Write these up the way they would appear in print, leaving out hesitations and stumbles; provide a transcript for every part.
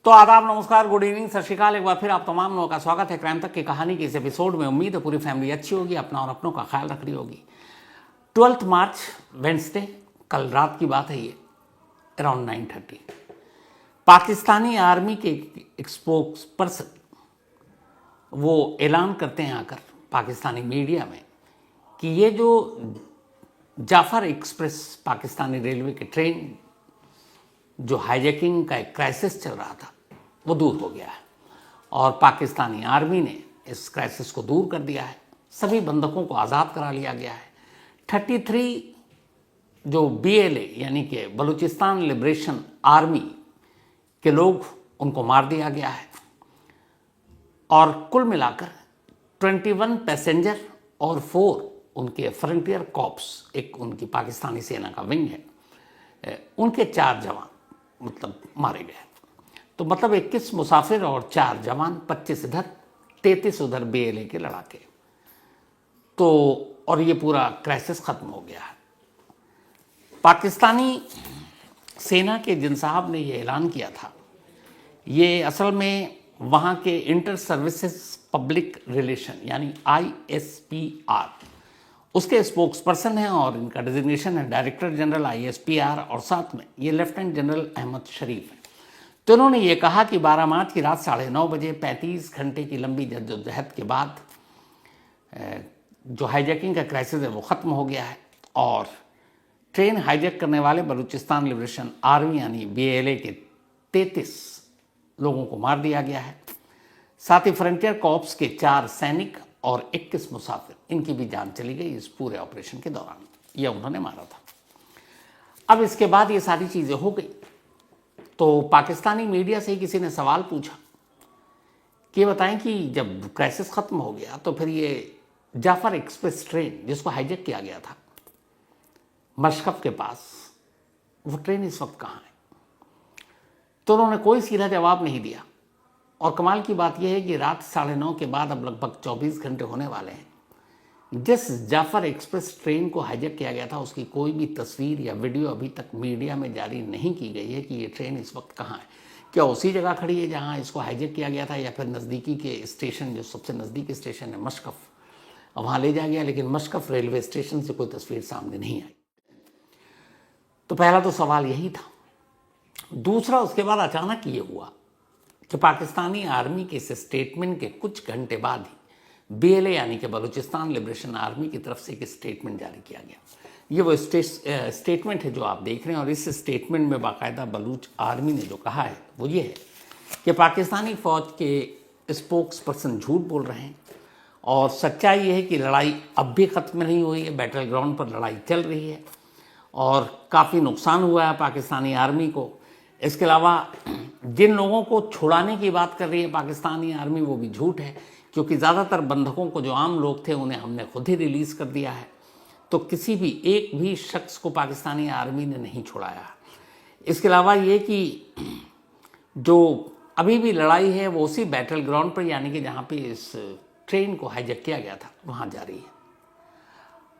तो आदाब, नमस्कार, गुड इवनिंग, सत श्रीकाल। एक बार फिर आप तमाम लोगों का स्वागत है क्राइम तक की कहानी के इस एपिसोड में। उम्मीद है पूरी फैमिली अच्छी होगी, अपना और अपनों का ख्याल रख रही होगी। 12 मार्च वेंसडे, कल रात की बात है ये, अराउंड 9:30 पाकिस्तानी आर्मी के एक स्पोक्स पर्सन वो ऐलान करते हैं आकर पाकिस्तानी मीडिया में कि ये जो जाफर एक्सप्रेस पाकिस्तानी रेलवे की ट्रेन जो हाईजैकिंग का एक क्राइसिस चल रहा था वो दूर हो गया है और पाकिस्तानी आर्मी ने इस क्राइसिस को दूर कर दिया है। सभी बंधकों को आज़ाद करा लिया गया है। 33 जो BLA यानी कि बलूचिस्तान लिबरेशन आर्मी के लोग, उनको मार दिया गया है और कुल मिलाकर 21 पैसेंजर और 4 उनके फ्रंटियर कॉप्स, एक उनकी पाकिस्तानी सेना का विंग है, उनके 4 जवान मतलब मारे गए। तो मतलब 21 मुसाफिर और 4 जवान, 25 इधर 33 उधर BLA के लड़ाके। तो और ये पूरा क्राइसिस खत्म हो गया है। पाकिस्तानी सेना के जिन साहब ने ये ऐलान किया था, ये असल में वहाँ के इंटर सर्विसेज पब्लिक रिलेशन यानी ISPR उसके स्पोक्स पर्सन हैं और इनका डिजिग्नेशन है डायरेक्टर जनरल ISPR और साथ में ये लेफ्टिनेंट जनरल अहमद शरीफ है। तो उन्होंने ये कहा कि 12 मार्च की रात 9:30 बजे 35 घंटे की लंबी जद्दोजहद के बाद जो हाईजैकिंग का क्राइसिस है वो ख़त्म हो गया है और ट्रेन हाईजैक करने वाले बलूचिस्तान लिबरेशन आर्मी यानी BLA के 33 लोगों को मार दिया गया है। साथ ही फ्रंटियर कॉर्प्स के 4 सैनिक और 21 मुसाफिर, इनकी भी जान चली गई इस पूरे ऑपरेशन के दौरान। यह उन्होंने मारा था। अब इसके बाद ये सारी चीज़ें हो गई तो पाकिस्तानी मीडिया से ही किसी ने सवाल पूछा कि बताएं कि जब क्राइसिस ख़त्म हो गया तो फिर ये जाफर एक्सप्रेस ट्रेन जिसको हाईजैक किया गया था मशकफ के पास, वो ट्रेन इस वक्त कहाँ है? तो उन्होंने कोई सीधा जवाब नहीं दिया। और कमाल की बात यह है कि रात 9:30 के बाद अब लगभग 24 घंटे होने वाले हैं। जिस जाफर एक्सप्रेस ट्रेन को हाईजैक किया गया था उसकी कोई भी तस्वीर या वीडियो अभी तक मीडिया में जारी नहीं की गई है कि ये ट्रेन इस वक्त कहाँ है। क्या उसी जगह खड़ी है जहाँ इसको हाईजैक किया गया था या फिर नज़दीकी के स्टेशन, जो सबसे नज़दीकी स्टेशन है मशकफ, वहाँ ले जाया गया, लेकिन मशकफ रेलवे स्टेशन से कोई तस्वीर सामने नहीं आई। तो पहला तो सवाल यही था। दूसरा, उसके बाद अचानक ये हुआ कि पाकिस्तानी आर्मी के इस स्टेटमेंट के कुछ घंटे बाद ही BLA यानी कि बलूचिस्तान लिबरेशन आर्मी की तरफ से एक स्टेटमेंट जारी किया गया। ये वो स्टेटमेंट है जो आप देख रहे हैं और इस स्टेटमेंट में बाकायदा बलूच आर्मी ने जो कहा है वो ये है कि पाकिस्तानी फ़ौज के स्पोक्स पर्सन झूठ बोल रहे हैं और सच्चाई ये है कि लड़ाई अब भी ख़त्म नहीं हुई है। बैटल ग्राउंड पर लड़ाई चल रही है और काफ़ी नुकसान हुआ है पाकिस्तानी आर्मी को। इसके अलावा जिन लोगों को छुड़ाने की बात कर रही है पाकिस्तानी आर्मी वो भी झूठ है, क्योंकि ज़्यादातर बंधकों को, जो आम लोग थे, उन्हें हमने खुद ही रिलीज़ कर दिया है। तो किसी भी एक भी शख्स को पाकिस्तानी आर्मी ने नहीं छुड़ाया। इसके अलावा ये कि जो अभी भी लड़ाई है वो उसी बैटल ग्राउंड पर यानी कि जहाँ पे इस ट्रेन को हाईजैक किया गया था वहाँ जारी है।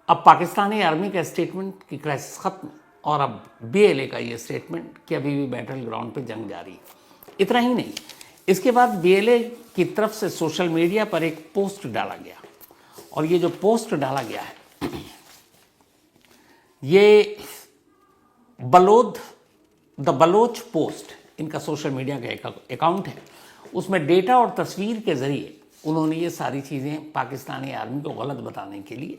अब पाकिस्तानी आर्मी का स्टेटमेंट कि क्राइसिस खत्म और अब BLA का ये स्टेटमेंट कि अभी भी बैटल ग्राउंड पे जंग जारी है। इतना ही नहीं, इसके बाद BLA की तरफ से सोशल मीडिया पर एक पोस्ट डाला गया और ये जो पोस्ट डाला गया है ये द बलोच पोस्ट, इनका सोशल मीडिया का एक अकाउंट है। उसमें डेटा और तस्वीर के ज़रिए उन्होंने ये सारी चीज़ें पाकिस्तानी आर्मी को गलत बताने के लिए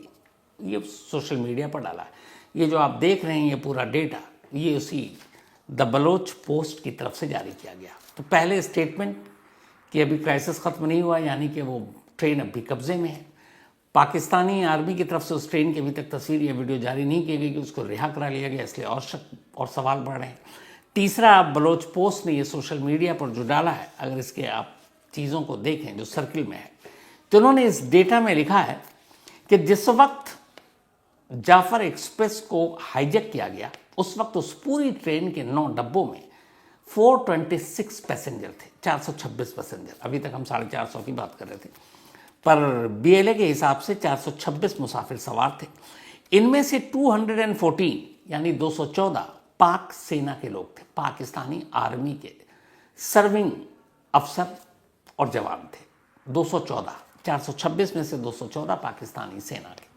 ये सोशल मीडिया पर डाला है। ये जो आप देख रहे हैं ये पूरा डेटा, ये उसी द बलोच पोस्ट की तरफ से जारी किया गया। तो पहले स्टेटमेंट कि अभी क्राइसिस ख़त्म नहीं हुआ यानी कि वो ट्रेन अभी कब्जे में है। पाकिस्तानी आर्मी की तरफ से उस ट्रेन की अभी तक तस्वीर या वीडियो जारी नहीं की गई कि उसको रिहा करा लिया गया, इसलिए और शक और सवाल बढ़ रहे हैं। तीसरा, बलोच पोस्ट ने ये सोशल मीडिया पर जो डाला है, अगर इसके आप चीज़ों को देखें जो सर्किल में है, तो उन्होंने इस डेटा में लिखा है कि जिस वक्त जाफर एक्सप्रेस को हाईजैक किया गया उस वक्त उस पूरी ट्रेन के 9 डब्बों में 426 पैसेंजर थे, 426 पैसेंजर। अभी तक हम 450 की बात कर रहे थे, पर BLA के हिसाब से 426 मुसाफिर सवार थे। इनमें से 214 यानी 214 पाक सेना के लोग थे, पाकिस्तानी आर्मी के सर्विंग अफसर और जवान थे। 214, 426 में से 214 पाकिस्तानी सेना के।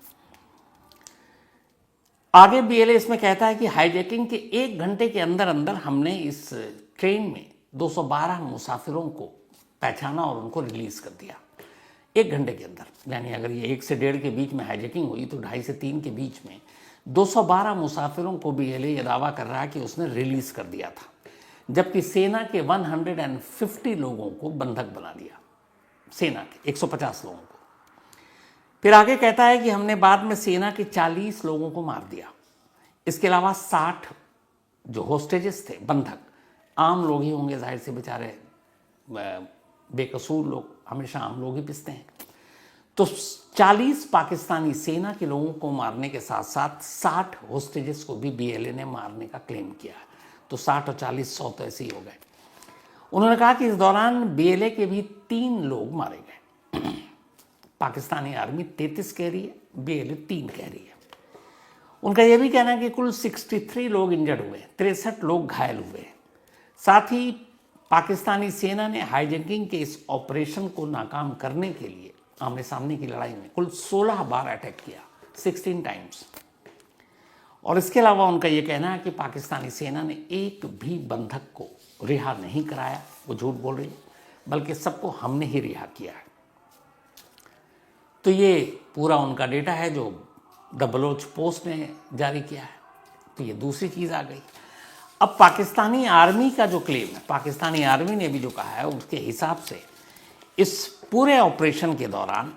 आगे बीएलए इसमें कहता है कि हाईजैकिंग के 1 घंटे के अंदर अंदर हमने इस ट्रेन में 212 मुसाफिरों को पहचाना और उनको रिलीज कर दिया 1 घंटे के अंदर। यानी अगर ये 1 से 1.5 के बीच में हाईजैकिंग हुई तो 2.5 से 3 के बीच में 212 मुसाफिरों को बीएलए ये दावा कर रहा है कि उसने रिलीज कर दिया था, जबकि सेना के 150 लोगों को बंधक बना दिया, सेना के 150 लोगों को। फिर आगे कहता है कि हमने बाद में सेना के 40 लोगों को मार दिया। इसके अलावा 60 जो होस्टेजेस थे, बंधक, आम लोग ही होंगे, जाहिर से बेचारे बेकसूर लोग, हमेशा आम लोग ही पिसते हैं। तो 40 पाकिस्तानी सेना के लोगों को मारने के साथ साथ 60 होस्टेजेस को भी बीएलए ने मारने का क्लेम किया है। तो 60 और 40, 100 तो ऐसे ही हो गए। उन्होंने कहा कि इस दौरान बीएलए के भी 3 लोग मारे गए। पाकिस्तानी आर्मी 33 कह रही है, बीएलए 3 कह रही है। उनका यह भी कहना है कि कुल 63 लोग इंजर्ड हुए, 63 लोग घायल हुए। साथ ही पाकिस्तानी सेना ने हाईजैकिंग के इस ऑपरेशन को नाकाम करने के लिए आमने सामने की लड़ाई में कुल 16 बार अटैक किया, 16 टाइम्स। और इसके अलावा उनका यह कहना है कि पाकिस्तानी सेना ने एक भी बंधक को रिहा नहीं कराया, वो झूठ बोल रही है, बल्कि सबको हमने ही रिहा किया है। तो ये पूरा उनका डेटा है जो द बलोच पोस्ट ने जारी किया है। तो ये दूसरी चीज़ आ गई। अब पाकिस्तानी आर्मी का जो क्लेम है, पाकिस्तानी आर्मी ने भी जो कहा है, उसके हिसाब से इस पूरे ऑपरेशन के दौरान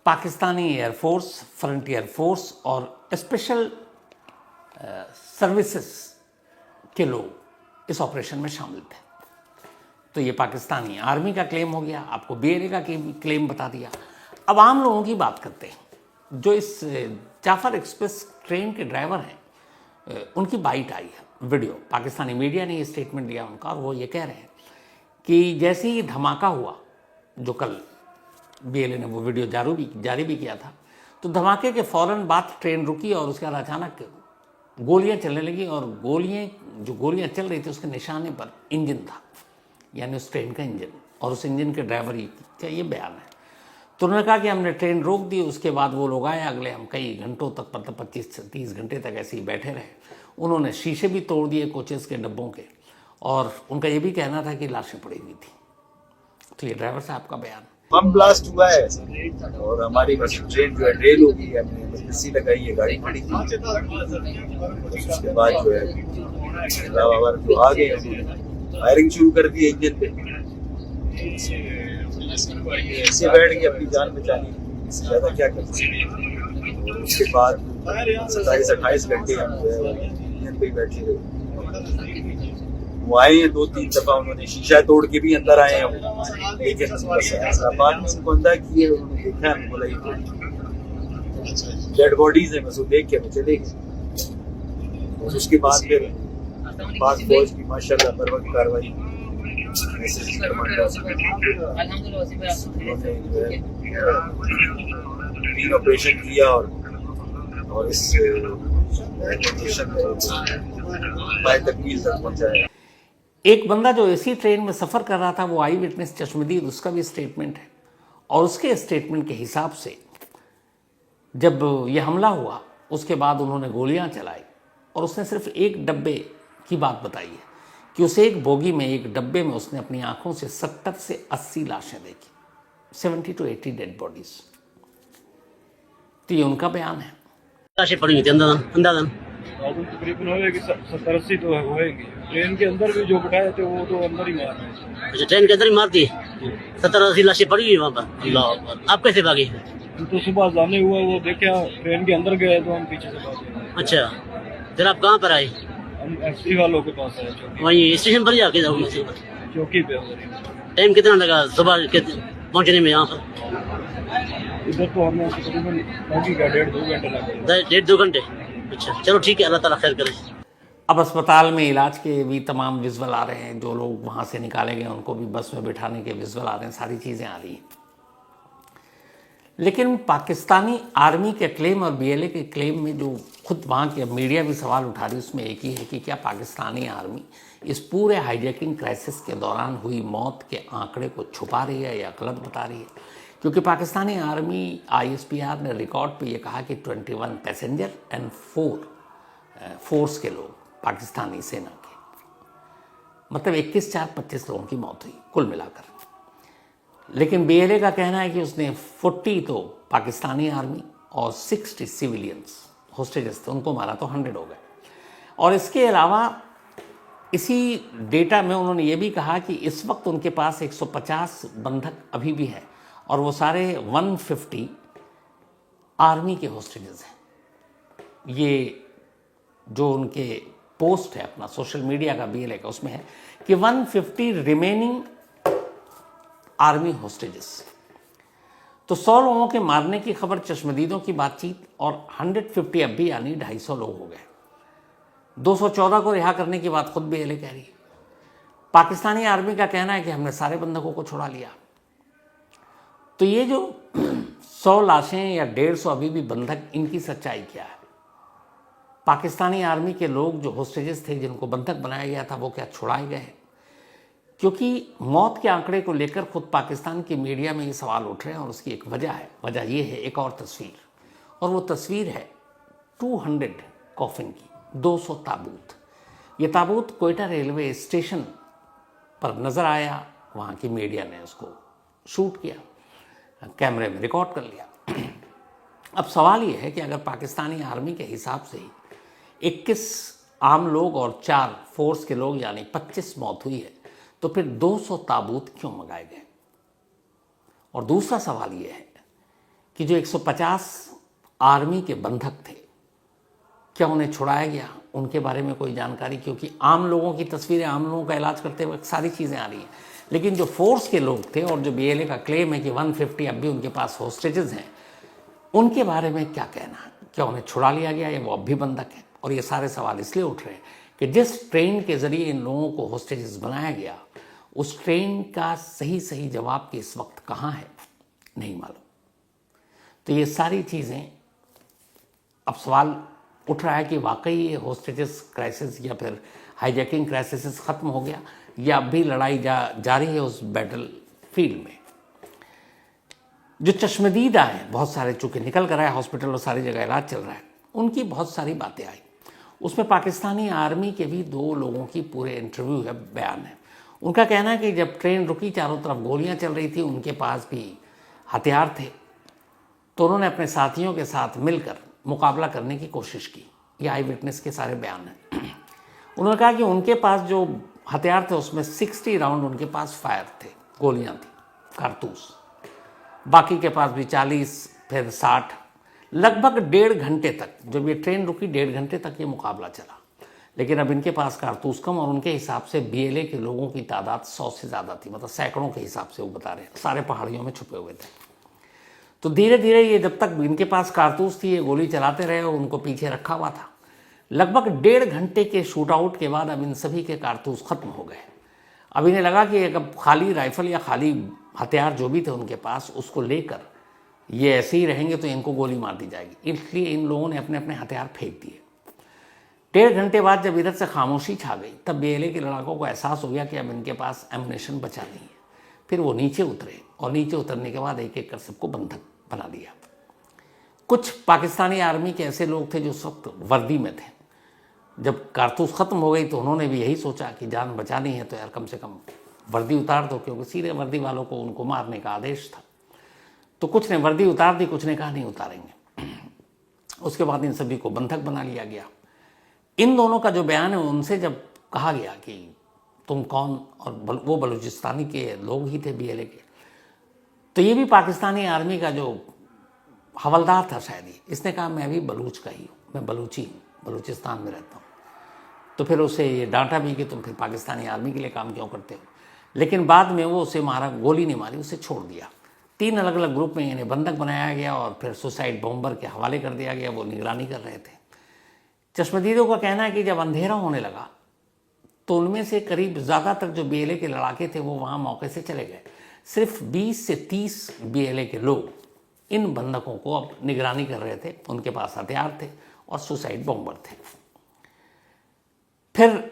पाकिस्तानी एयरफोर्स, फ्रंटियर फोर्स और स्पेशल सर्विसेज के लोग इस ऑपरेशन में शामिल थे। तो ये पाकिस्तानी आर्मी का क्लेम हो गया, आपको बीएलए का क्लेम बता दिया। अब आम लोगों की बात करते हैं। जो इस जाफर एक्सप्रेस ट्रेन के ड्राइवर हैं, उनकी बाइट आई है, वीडियो। पाकिस्तानी मीडिया ने ये स्टेटमेंट दिया उनका, और वो ये कह रहे हैं कि जैसे ही धमाका हुआ, जो कल बीएलए ने वो वीडियो जारी भी किया था, तो धमाके के फ़ौरन बाद ट्रेन रुकी और उसके बाद अचानक गोलियां चलने लगी, और गोलियां चल रही थी उसके निशाने पर इंजन था, यानी उस ट्रेन का इंजन, और उस इंजन के ड्राइवर का ये बयान है। तो उन्होंने कहा कि हमने ट्रेन रोक दी, उसके बाद वो लोग आए, अगले हम कई घंटों तक, मतलब 25 से 30 घंटे तक ऐसे ही बैठे रहे। उन्होंने शीशे भी तोड़ दिए कोचेस के डब्बों के, और उनका ये भी कहना था कि लाशें पड़ी हुई थी। तो ये ड्राइवर साहब का बयान। बम ब्लास्ट हुआ है और हमारी बस ट्रेन जो है रेल हो गई है, हमने रस्सी लगाई है, गाड़ी खड़ी थी। उसके बाद जो है जो आ गए, फायरिंग शुरू कर दी इंजन पे, इससे बैठ गए अपनी जान बचानी, इससे ज्यादा क्या कर सकते। उसके बाद 27-28 घंटे हम जो है इंजन पे ही बैठे रहे। वो आए हैं 2-3 दफा, उन्होंने शीशा तोड़ के भी अंदर आए हैं, लेकिन बस बाद में उनको अंदर किए, उन्होंने देखा, हमने बोला ये डेड बॉडीज है, बस वो देख के हम चले गए। और उसके बाद फिर पाक फौज की माशाल्लाह बर वक्त कार्रवाई, तीन ऑपरेशन किया और इस ऑपरेशन में तकमील तक पहुंचाया। एक बंदा जो इसी ट्रेन में सफ़र कर रहा था, वो आई विटनेस चश्मदीद, उसका भी स्टेटमेंट है, और उसके स्टेटमेंट के हिसाब से जब ये हमला हुआ उसके बाद उन्होंने गोलियां चलाई, और उसने सिर्फ एक डब्बे की बात बताई है कि उस एक बोगी में, एक डब्बे में उसने अपनी आंखों से 70 से 80 लाशें देखी, 70 to 80 डेड बॉडीज। तो ये उनका बयान है। लाशें पड़ी हुई थी अंदाजन तकरीबन होएगी 70-80 तो होएगी। ट्रेन के अंदर भी जो बिठाए थे वो तो अंदर ही मार रहे थे। अच्छा, ट्रेन के अंदर ही मार दी, 70-80 लाशें पड़ी हुई वहाँ पर। अल्लाह, आप कैसे भागे? तो सुबह जाने हुआ, वो देखा ट्रेन के अंदर गए तो हम पीछे से भागे। अच्छा, फिर आप कहाँ पर आए? हम एसपी वालों के पास आए, चौकी, वहीं स्टेशन पर जाके चौकी पे। टाइम कितना लगा सुबह पहुँचने में यहाँ पर? इधर तो हमें तकरीबन लगी का 1.5-2 घंटे लगे। 1.5-2 घंटे। अच्छा, चलो ठीक है, अल्लाह ताला खैर करे। अब अस्पताल में इलाज के भी तमाम विजुअल आ रहे हैं, जो लोग वहाँ से निकाले गए उनको भी बस में बिठाने के विजुअल आ रहे हैं, सारी चीज़ें आ रही हैं। लेकिन पाकिस्तानी आर्मी के क्लेम और बीएलए के क्लेम में जो खुद वहाँ के मीडिया भी सवाल उठा रही है, उसमें एक ही है कि क्या पाकिस्तानी आर्मी इस पूरे हाईजैकिंग क्राइसिस के दौरान हुई मौत के आंकड़े को छुपा रही है या गलत बता रही है, क्योंकि पाकिस्तानी आर्मी ISPR ने रिकॉर्ड पे ये कहा कि 21 पैसेंजर एंड 4 फोर्स के लोग, पाकिस्तानी सेना के, मतलब 21/4/25 लोगों की मौत हुई कुल मिलाकर। लेकिन BLA का कहना है कि उसने 40 तो पाकिस्तानी आर्मी और 60 सिविलियंस होस्टेजेस थे, उनको मारा तो 100 हो गए। और इसके अलावा इसी डेटा में उन्होंने ये भी कहा कि इस वक्त उनके पास 150 बंधक अभी भी हैं और वो सारे 150 आर्मी के होस्टेजेस हैं। ये जो उनके पोस्ट है अपना सोशल मीडिया का BLA का, उसमें है कि 150 रिमेनिंग आर्मी होस्टेजेस। तो 100 लोगों के मारने की खबर, चश्मदीदों की बातचीत, और 150 अब भी यानी 250 लोग हो गए। 214 को रिहा करने की बात खुद BLA कह रही है। पाकिस्तानी आर्मी का कहना है कि हमने सारे बंधकों को छुड़ा लिया। तो ये जो 100 लाशें या 150 अभी भी बंधक, इनकी सच्चाई क्या है? पाकिस्तानी आर्मी के लोग जो होस्टेजेस थे, जिनको बंधक बनाया गया था, वो क्या छुड़ाए गए? क्योंकि मौत के आंकड़े को लेकर खुद पाकिस्तान की मीडिया में ये सवाल उठ रहे हैं और उसकी एक वजह है। वजह ये है एक और तस्वीर, और वो तस्वीर है 200 कॉफिन की, 200 ताबूत। ये ताबूत कोयटा रेलवे स्टेशन पर नज़र आया, वहाँ की मीडिया ने उसको शूट किया, कैमरे में रिकॉर्ड कर लिया। अब सवाल ये है कि अगर पाकिस्तानी आर्मी के हिसाब से 21 आम लोग और 4 फोर्स के लोग यानी 25 मौत हुई है, तो फिर 200 ताबूत क्यों मंगाए गए? और दूसरा सवाल ये है कि जो 150 आर्मी के बंधक थे, क्या उन्हें छुड़ाया गया? उनके बारे में कोई जानकारी? क्योंकि आम लोगों की तस्वीरें, आम लोगों का इलाज करते वक्त सारी चीज़ें आ रही हैं, लेकिन जो फोर्स के लोग थे और जो BLA का क्लेम है कि 150 अब भी उनके पास होस्टेजेस हैं, उनके बारे में क्या कहना है? क्या उन्हें छुड़ा लिया गया या वो अब भी बंधक हैं? और ये सारे सवाल इसलिए उठ रहे हैं कि जिस ट्रेन के ज़रिए इन लोगों को होस्टेजेस बनाया गया, उस ट्रेन का सही जवाब कि इस वक्त कहाँ है, नहीं मालूम। तो ये सारी चीज़ें, अब सवाल उठ रहा है कि वाकई ये होस्टेजेस क्राइसिस या फिर हाईजैकिंग क्राइसिस ख़त्म हो गया या अब भी लड़ाई जारी है उस बैटल फील्ड में। जो चश्मदीद आए बहुत सारे, चूँकि निकल कर आए हॉस्पिटल और सारी जगह इलाज चल रहा है, उनकी बहुत सारी बातें आई। उसमें पाकिस्तानी आर्मी के भी 2 लोगों की पूरे इंटरव्यू है, बयान है। उनका कहना है कि जब ट्रेन रुकी, चारों तरफ गोलियां चल रही थी, उनके पास भी हथियार थे, तो उन्होंने अपने साथियों के साथ मिलकर मुकाबला करने की कोशिश की। ये आई विटनेस के सारे बयान हैं। उन्होंने कहा कि उनके पास जो हथियार थे उसमें 60 राउंड उनके पास फायर थे, गोलियां थी, कारतूस। बाकी के पास भी 40, फिर 60। लगभग 1.5 घंटे तक, जब ये ट्रेन रुकी 1.5 घंटे तक ये मुकाबला चला। लेकिन अब इनके पास कारतूस कम, और उनके हिसाब से BLA के लोगों की तादाद 100 से ज़्यादा थी, मतलब सैकड़ों के हिसाब से वो बता रहे हैं, सारे पहाड़ियों में छुपे हुए थे। तो धीरे धीरे ये, जब तक इनके पास कारतूस थी, ये गोली चलाते रहे और उनको पीछे रखा हुआ था। लगभग 1.5 घंटे के शूट आउट के बाद अब इन सभी के कारतूस खत्म हो गए। अब इन्हें लगा कि अब खाली राइफल या खाली हथियार जो भी थे उनके पास, उसको लेकर ये ऐसे ही रहेंगे तो इनको गोली मार दी जाएगी। इसलिए इन लोगों ने अपने अपने हथियार फेंक दिए। 1.5 घंटे बाद जब इधर से खामोशी छा गई, तब BLA के लड़ाकों को एहसास हो गया कि अब इनके पास एमुनेशन बचा नहीं है। फिर वो नीचे उतरे और नीचे उतरने के बाद एक एक कर सबको बंधक बना दिया। कुछ पाकिस्तानी आर्मी के ऐसे लोग थे जो उस वक्त वर्दी में थे। जब कारतूस ख़त्म हो गई तो उन्होंने भी यही सोचा कि जान बचानी है तो यार कम से कम वर्दी उतार दो, क्योंकि सीधे वर्दी वालों को उनको मारने का आदेश था। तो कुछ ने वर्दी उतार दी, कुछ ने कहा नहीं उतारेंगे। उसके बाद इन सभी को बंधक बना लिया गया। इन दोनों का जो बयान है, उनसे जब कहा गया कि तुम कौन, और वो बलूचिस्तानी के लोग ही थे BLA के, तो ये भी पाकिस्तानी आर्मी का जो हवलदार था शायद ही, इसने कहा मैं भी बलूच का ही हूँ, मैं बलूची हूँ, बलूचिस्तान में रहता हूँ। तो फिर उसे ये डांटा भी कि तुम फिर पाकिस्तानी आर्मी के लिए काम क्यों करते हो। लेकिन बाद में वो उसे मारा, गोली नहीं मारी, उसे छोड़ दिया। 3 अलग अलग ग्रुप में इन्हें बंधक बनाया गया और फिर सुसाइड बॉम्बर के हवाले कर दिया गया। वो निगरानी कर रहे थे। चश्मदीदों का कहना है कि जब अंधेरा होने लगा तो उनमें से करीब ज़्यादातर जो BLA के लड़ाके थे वो वहाँ मौके से चले गए। सिर्फ 20 से 30 BLA के लोग इन बंधकों को अब निगरानी कर रहे थे। उनके पास हथियार थे और सुसाइड बॉम्बर थे। फिर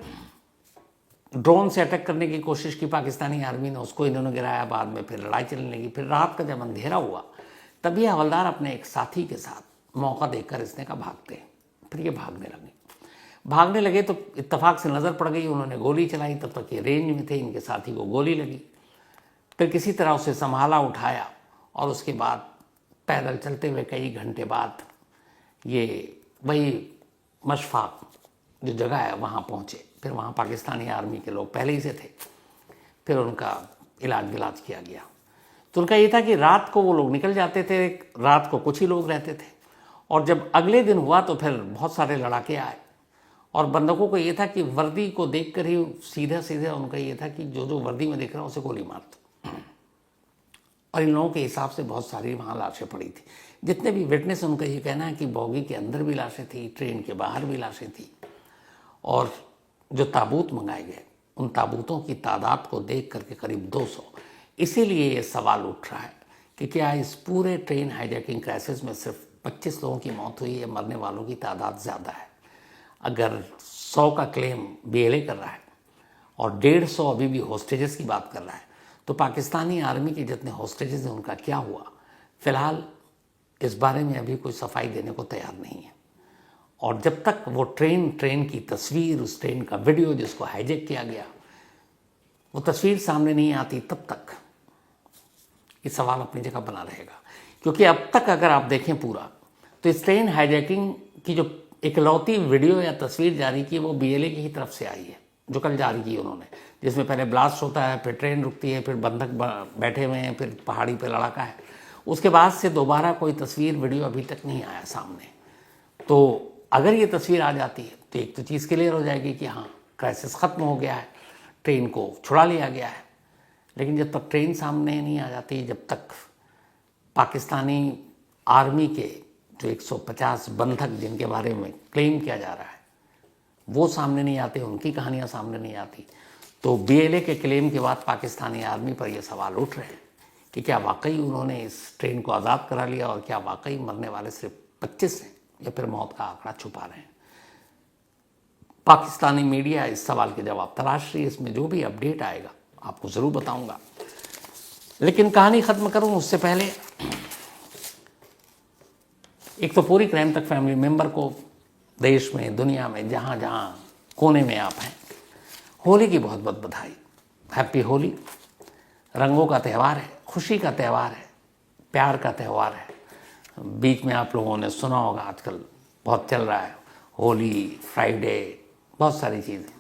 ड्रोन से अटैक करने की कोशिश की पाकिस्तानी आर्मी ने, उसको इन्होंने गिराया। बाद में फिर लड़ाई चलने लगी। फिर रात का जब अंधेरा हुआ तब ये हवलदार अपने एक साथी के साथ मौका देखकर इसने कहा भागते हैं। फिर ये भागने लगे तो इत्तेफाक से नज़र पड़ गई, उन्होंने गोली चलाई। तब तक ये रेंज में थे, इनके साथी को गोली लगी। फिर किसी तरह उसे संभाला, उठाया और उसके बाद पैदल चलते हुए कई घंटे बाद ये वही मशफाक जो जगह है वहाँ पहुँचे। फिर वहाँ पाकिस्तानी आर्मी के लोग पहले ही से थे। फिर उनका इलाज किया गया। तो उनका ये था कि रात को वो लोग निकल जाते थे, रात को कुछ ही लोग रहते थे, और जब अगले दिन हुआ तो फिर बहुत सारे लड़ाके आए। और बंदूकों को ये था कि वर्दी को देखकर ही सीधा उनका ये था कि जो वर्दी में देख रहा है उसे गोली मार दो। और इन लोगों के हिसाब से बहुत सारी वहाँ लाशें पड़ी थी। जितने भी विटनेस, उनका ये कहना है कि बॉगी के अंदर भी लाशें थी, ट्रेन के बाहर भी लाशें थी। और जो ताबूत मंगाए गए, उन ताबूतों की तादाद को देख करके करीब 200। इसीलिए ये सवाल उठ रहा है कि क्या इस पूरे ट्रेन हाईजैकिंग क्राइसिस में सिर्फ 25 लोगों की मौत हुई है, मरने वालों की तादाद ज़्यादा है। अगर 100 का क्लेम BLA कर रहा है और 150 अभी भी हॉस्टेजेस की बात कर रहा है, तो पाकिस्तानी आर्मी के जितने हॉस्टेजेस हैं उनका क्या हुआ? फिलहाल इस बारे में अभी कोई सफाई देने को तैयार नहीं है। और जब तक वो ट्रेन की तस्वीर, उस ट्रेन का वीडियो जिसको हाईजैक किया गया, वो तस्वीर सामने नहीं आती, तब तक ये सवाल अपनी जगह बना रहेगा। क्योंकि अब तक अगर आप देखें पूरा, तो इस ट्रेन हाईजैकिंग की जो इकलौती वीडियो या तस्वीर जारी की वो BLA की ही तरफ से आई है, जो कल जारी की उन्होंने, जिसमें पहले ब्लास्ट होता है, फिर ट्रेन रुकती है, फिर बंधक बैठे हुए हैं, फिर पहाड़ी पे लड़ाका है। उसके बाद से दोबारा कोई तस्वीर वीडियो अभी तक नहीं आया सामने। तो अगर ये तस्वीर आ जाती है तो एक तो चीज़ क्लियर हो जाएगी कि हाँ, क्राइसिस ख़त्म हो गया है, ट्रेन को छुड़ा लिया गया है। लेकिन जब तक ट्रेन सामने नहीं आ जाती, जब तक पाकिस्तानी आर्मी के जो 150 बंधक जिनके बारे में क्लेम किया जा रहा है वो सामने नहीं आते, उनकी कहानियाँ सामने नहीं आती, तो BLA के क्लेम के बाद पाकिस्तानी आर्मी पर ये सवाल उठ रहे हैं कि क्या वाकई उन्होंने इस ट्रेन को आज़ाद करा लिया, और क्या वाकई मरने वाले सिर्फ 25 हैं, या फिर मौत का आंकड़ा छुपा रहे हैं। पाकिस्तानी मीडिया इस सवाल के जवाब तलाश रही है। इसमें जो भी अपडेट आएगा आपको ज़रूर बताऊंगा। लेकिन कहानी ख़त्म करूं उससे पहले एक तो पूरी क्राइम तक फैमिली मेंबर को देश में, दुनिया में, जहाँ जहाँ कोने में आप हैं, होली की बहुत बहुत बधाई। हैप्पी होली। रंगों का त्यौहार है, खुशी का त्यौहार है, प्यार का त्यौहार है। बीच में आप लोगों ने सुना होगा, आजकल बहुत चल रहा है होली, फ्राइडे, बहुत सारी चीज़ें।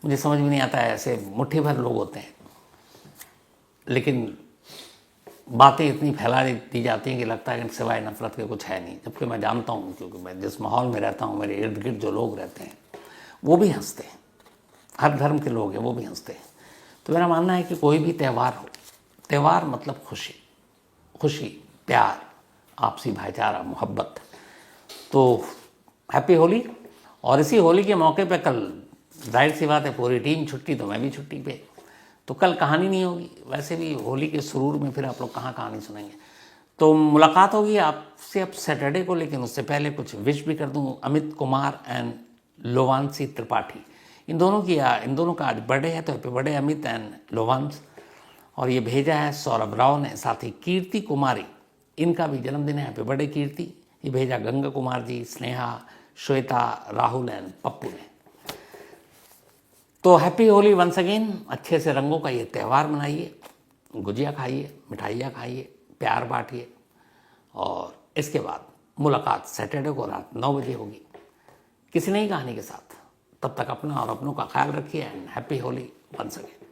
मुझे समझ में नहीं आता है, ऐसे मुट्ठी भर लोग होते हैं, लेकिन बातें इतनी फैला दी जाती हैं कि लगता है कि सिवाय नफरत के कुछ है नहीं। जबकि मैं जानता हूँ, क्योंकि मैं जिस माहौल में रहता हूँ, मेरे इर्द गिर्द जो लोग रहते हैं वो भी हंसते हैं, हर धर्म के लोग हैं वो भी हंसते हैं। तो मेरा मानना है कि कोई भी त्यौहार हो, त्यौहार मतलब खुशी, खुशी, प्यार, आपसी भाईचारा, मोहब्बत। तो हैप्पी होली। और इसी होली के मौके पे कल जाहिर सी बात है पूरी टीम छुट्टी, तो मैं भी छुट्टी पे, तो कल कहानी नहीं होगी। वैसे भी होली के सुरूर में फिर आप लोग कहाँ कहानी सुनेंगे। तो मुलाकात होगी आपसे अब सैटरडे को, लेकिन उससे पहले कुछ विश भी कर दूँ। अमित कुमार एंड लोवांशी त्रिपाठी, इन दोनों का आज बर्थडे है, तो हैप्पी बर्थडे अमित एंड लोवांश। और ये भेजा है सौरभ राव ने। साथ ही कीर्ति कुमारी, इनका भी जन्मदिन है, हैप्पी बर्थडे कीर्ति। ये भेजा गंगा कुमार जी, स्नेहा, श्वेता, राहुल एंड पप्पू ने। तो हैप्पी होली वंस अगेन। अच्छे से रंगों का ये त्यौहार मनाइए, गुजिया खाइए, मिठाइयाँ खाइए, प्यार बांटिए। और इसके बाद मुलाकात सैटरडे को रात 9 बजे होगी किसी नई कहानी के साथ। तब तक अपना और अपनों का ख्याल रखिए and happy Holi once again.